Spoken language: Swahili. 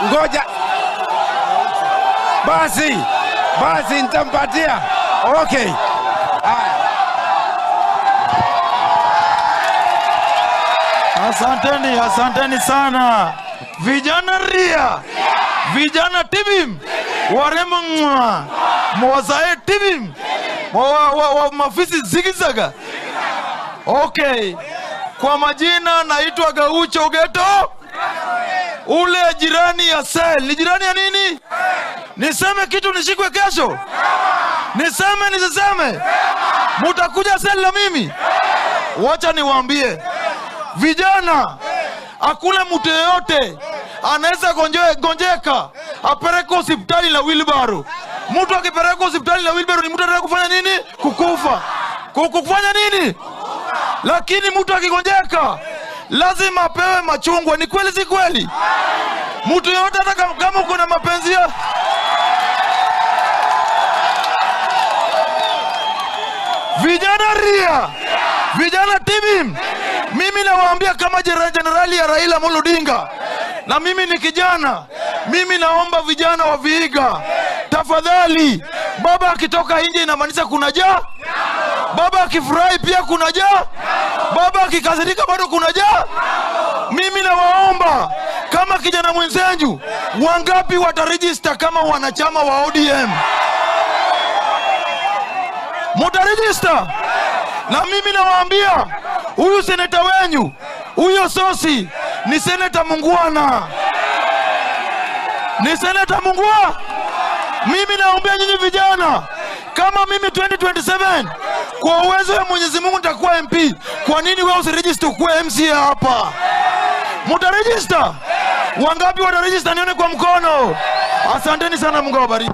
Ngoja. Basi nitampatia. Okay. Asanteni sana. Vijana ria. Vijana tibim. Warembo mwa. Mwazae tibim. Mafisi zigizaga. Okay. Kwa majina naitwa Gaucho Ghetto. Ule jirani ya sel. Ni jirani ya nini? Niseme kitu nishikwe kesho? Niseme nisiseme? Mutakuja sel na mimi? Wacha niwaambie. Vijana, hakuna mtu yeyote anaweza gonjeka apeleke hospitali la wheelbarrow. Mtu akipeleka hospitali la wheelbarrow ni mtu anataka kufanya nini? Kukufa. Kufanya nini? Lakini mtu akigonjeka lazima apewe machungwa. Ni kweli si kweli? Mtu yeyote hata kama uko na mapenzi ya vijana ria, vijana tibim, mimi nawaambia kama generali ya Raila Amolo Odinga, na mimi ni kijana, mimi naomba vijana wa Vihiga, tafadhali, baba akitoka nje inamaanisha kuna njaa? Baba akifurahi pia kuna njaa? Baba akikasirika bado kuna njaa? Mimi nawaomba kama kijana mwenzenyu, wangapi wataregister kama wanachama wa ODM? Mutaregister? Na mimi nawaambia, huyu seneta wenyu, huyo sosi, ni seneta mungwana. Ni seneta mungwana. Mimi naombea nyinyi vijana, kama mimi 2027 kwa uwezo wa Mwenyezi Mungu nitakuwa MP, kwa nini wewe usiregister kuwa MCA hapa? Mutaregister? Wangapi wataregister nione kwa mkono? Asanteni sana, Mungu awabariki.